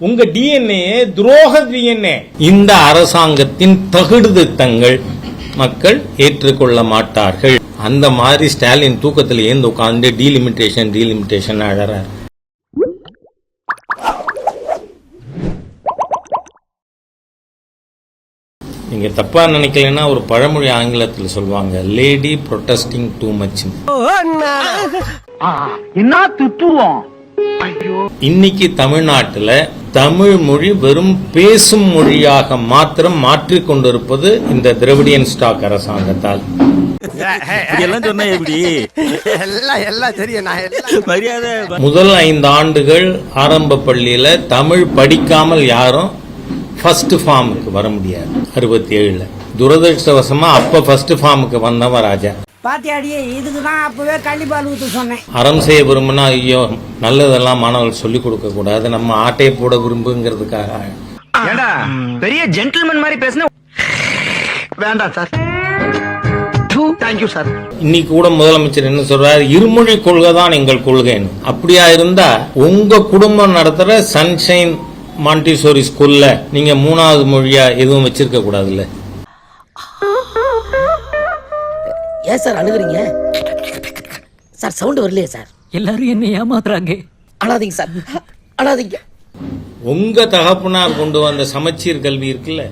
உங்க டிஎன்ஏ துரோக டிஎன்ஏ. இந்த அரசாங்கத்தின் தகுடு திட்டங்கள் மக்கள் ஏற்றுக்கொள்ள மாட்டார்கள். அந்த மாதிரி ஸ்டாலின் தூக்கத்தில் ஏந்து உட்கார்ந்து டீலிமிட்டேஷன் அழறார். நீங்க தப்பா நினைக்கலன்னா ஒரு பழமொழி ஆங்கிலத்தில் சொல்லுவாங்க, லேடி ப்ரொட்டஸ்டிங் டூ மச். இன்னைக்கு தமிழ்நாட்டுல தமிழ் மொழி வெறும் பேசும் மொழியாக மாத்திரம் மாற்றிக் கொண்டிருப்பது இந்த திராவிடியன் ஸ்டாக் அரசாங்கத்தால். முதல் 5 ஆண்டுகள் ஆரம்ப பள்ளியில தமிழ் படிக்காமல் யாரும் ஃபர்ஸ்ட் ஃபார்முக்கு வர முடியாது. 67ல துரதிருஷ்டவசமா அப்ப ஃபர்ஸ்ட் ஃபார்முக்கு வந்தவன் ராஜா. பாத்தியாடியே, இதுக்குதான் அப்பவே கள்ளிப்பால் ஊத்து சொன்னேன். அறம் செய்ய விரும்புனா ஐயோ நல்லதெல்லாம் மாணவர்கள் சொல்லிக் கொடுக்க கூடாது, நம்ம ஆட்டையை போட விரும்புங்கிறதுக்காக. பெரிய ஜென்டில்மேன் மாதிரி பேசின வேண்டாம் சார். Thank you sir. இன்னைக்கு கூட முதலமைச்சர் என்ன சொல்றாரு, இருமொழி கொள்கை தான் எங்கள் கொள்கைன்னு. அப்படியா இருந்தா உங்க குடும்பம் நடத்துற சன்ஷைன் மாண்டிசோரி ஸ்கூல்ல நீங்க 3வது மொழியா எதுவும் வச்சிருக்க கூடாதுல்ல? ஏன் சார் அழுகுறீங்க சார்? சவுண்ட் வரலையே சார். எல்லாரும் என்ன ஏமாத்துறாங்க. அழாதீங்க சார், அழாதீங்க. உங்க தகப்பனார் கொண்டு வந்த சமச்சீர் கல்வி இருக்குல்ல,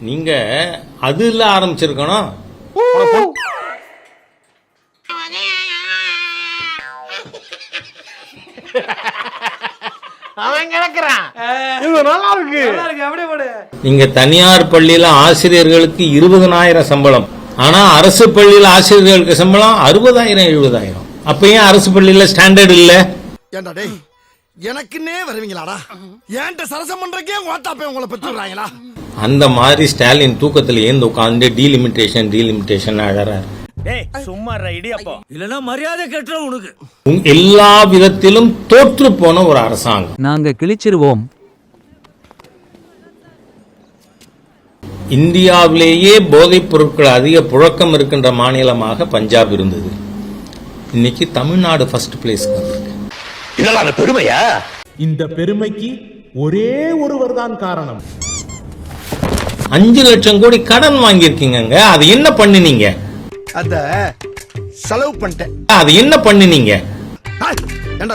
நீங்க அதுல ஆரம்பிச்சிருக்கணும். நீங்க தனியார் பள்ளியில ஆசிரியர்களுக்கு 20,000 சம்பளம், ஆனா அரசு பள்ளியில ஆசிரியர்களுக்கு சம்பளம் 60,000 70,000. அப்ப ஏன் அரசு பள்ளியில ஸ்டாண்டர்ட் இல்ல? எனக்குன்னே வருவீங்களாடா? ஏன்ட்ட சரசம் பண்றக்கே ஓட்டாப்பே உங்களை பெற்றுறாங்களா? அந்த மாதிரி ஸ்டாலின் தூக்கத்தில் ஏந்து உட்கார்ந்து டீலிமிட்டேஷன் அழறார். எல்லா விதத்திலும் தோற்று போன ஒரு அரசாங்கம். நாங்க கிழிச்சிருவோம். இந்தியாவிலேயே போதைப் பொருட்கள் அதிக புழக்கம் இருக்கின்ற மாநிலமாக பஞ்சாப் இருந்தது. இன்னைக்கு தமிழ்நாடு ஃபர்ஸ்ட் பிளேஸ். இதெல்லாம் பெருமையா? இந்த பெருமைக்கு ஒரே ஒருவர் தான் காரணம். 5 லட்சம் கோடி கடன் வாங்கியிருக்கீங்க. அது என்ன பண்ணினீங்க? அத செலவு பண்ணிட்டேன். அது என்ன பண்ணினீங்க?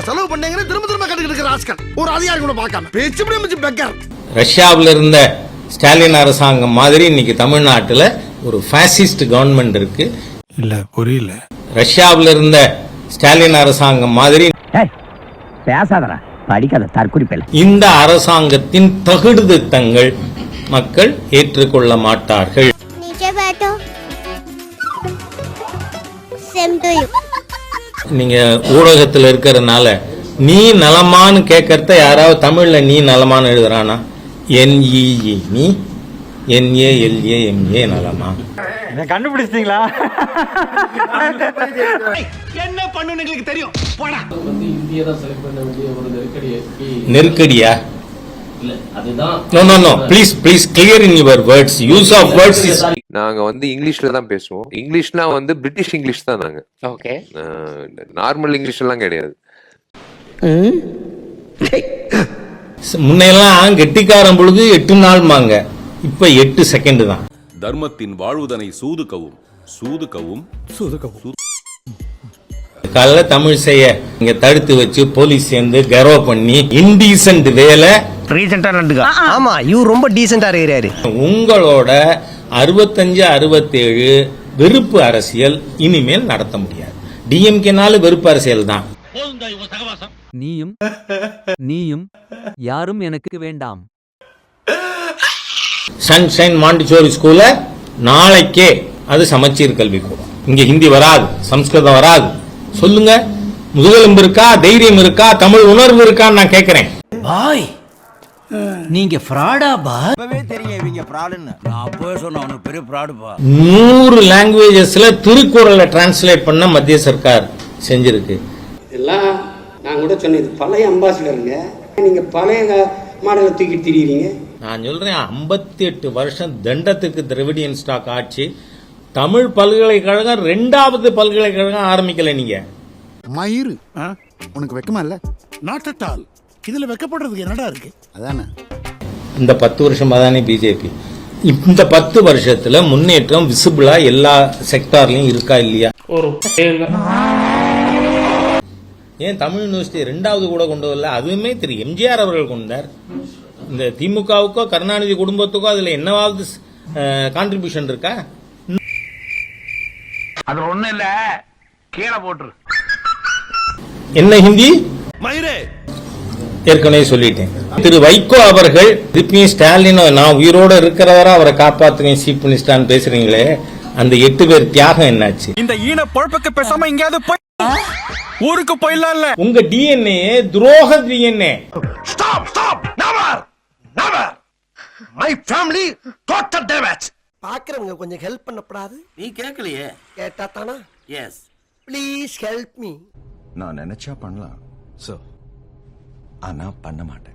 செலவு பண்ணீங்க. திரும்ப கட்டுக்கிட்டு ராஸ்கல் ஒரு அதிகாரி கூட பார்க்காம பேச்சு பெக்கர். ரஷ்யாவில் இருந்த ஸ்டாலின் அரசாங்கம் மாதிரி இன்னைக்கு தமிழ்நாட்டுல ஒரு பாசிஸ்ட் கவர்மெண்ட் இருக்கு. இல்ல புரியல. ரஷ்யாவில் இருந்த ஸ்டாலின் அரசாங்கம் மாதிரி பேசாதடா, படிக்காத தற்குறிப்பேல. இந்த அரசாங்கத்தின் தகுடு திட்டங்கள் மக்கள் ஏற்றுக்கொள்ள மாட்டார்கள். நீங்க ஊடகத்தில் இருக்கிறதுனால நீ நலமான்னு கேட்கறத யாராவது தமிழ்ல நீ நலமான்னு எழுதுறானா? NEE நீ, NALAMA நலமா? கண்டுபிடிச்சிட்டீங்களா? என்ன பண்ணுன்னு எங்களுக்கு தெரியும். போடா. நெருக்கடியா? No, please clear in your words. Use of words is. நாங்க இங்கிலீஷ்ல தான் பேசுவோம். இங்கிலீஷ்னா பிரிட்டிஷ் இங்கிலீஷ் தான் நாங்க. ஓகே. நார்மல் இங்கிலீஷ் எல்லாம் கிடையாது. முன்னையெல்லாம் கெட்டிக்காரன் பொழுது 8 நாள்மாங்க, இப்ப 8 செகண்ட் தான். தர்மத்தின் வாழ்வுதனை சூதுக்கவும் காலைல தமிழ் செய்ய இங்க தடுத்து வச்சு போலீஸ் சேர்ந்து கர்வ பண்ணி இன்டீசன்ட் வேலை. ஆமா, இவர் ரொம்ப டீசென்டா இருக்கிறாரு. உங்களோட 65-67 வெறுப்பு அரசியல் இனிமேல் நடத்த முடியாது. டிஎம்கேனால வெறுப்பு அரசியல் தான். நீயும் யாரும் எனக்கு வேண்டாம். சன்ஷைன் மாண்டிசோரி ஸ்கூல்ல நாளைக்கே அது சமச்சீர் கல்வி கூடும். இங்க ஹிந்தி வராது, சம்ஸ்கிருதம் வராது. சொல்லுங்க, முதுகெலும்பு இருக்கா, தைரியம் இருக்கா, தமிழ் உணர்வு இருக்கான்னு நான் கேட்கிறேன். பாய், நீங்க ஃப்ராடா பாய்? தெரியும் இவங்க ஃப்ராடுன்னு. நான் அப்பவே சொன்னேன் அவனுக்கு பெரிய ஃப்ராடு பா. 100 லாங்குவேஜஸ்ல திருக்குறளை டிரான்ஸ்லேட் பண்ண மத்திய சர்க்கார் செஞ்சிருக்கு. இதெல்லாம் நான் கூட சொன்னது பழைய அம்பாசிடருங்க. நீங்க பழைய மாடலை தூக்கி திரியுறீங்க. நான் சொல்றேன், 58 வருஷம் தண்டத்துக்கு திராவிடியன் ஸ்டாக் ஆட்சி. தமிழ் பல்கலைக்கழகம் 2வது பல்கலைக்கழகம் ஆரம்பிக்கல. நீங்க மயிறு உனக்கு வெக்கமா இல்ல? Not at all. இதுல வெக்கப்படுறதுக்கு என்னடா இருக்கு? அதானே. இந்த 10 வருஷமா தானே பிஜேபி. இந்த 10 வருஷத்துல முன்னேற்றம் விசிபிளா எல்லா செக்டார்லயும் இருக்கா இல்லையா? ஏன் தமிழ் யூனிவர்சிட்டி 2வது கூட கொண்டு வரல? அதுவுமே திரு எம்ஜிஆர் அவர்கள் கொண்டார். இந்த திமுகவுக்கோ கருணாநிதி குடும்பத்துக்கோ அதுல என்னவாவது கான்ட்ரிபியூஷன் இருக்கா? அது ஒண்ணு இல்ல, கீழே போட்டுரு. என்ன ஹிந்தி? மயிரே ஏற்கனவே சொல்லிட்டேன். திரு வைகோ அவர்கள் திருப்பியும் ஸ்டாலின் நான் உயிரோட இருக்கிறவரா அவரை காப்பாத்துவேன் சீஃப் மினிஸ்டர்னு பேசுறீங்களே, அந்த 8 பேர் தியாகம் என்னாச்சு? இந்த ஈன பொழப்புக்கு பேசாம எங்கயாவது போய் ஊருக்கு போயிடலாம்ல. உங்க டிஎன்ஏ துரோக DNA. Stop stop never never my family total damage. பாக்குறவங்க கொஞ்சம் ஹெல்ப் பண்ணப்படாது? நீ கேட்கலையே. கேட்டா தானா? Yes please help me. நான் நினைச்சா பண்ணலாம், ஆனா பண்ண மாட்டேன்.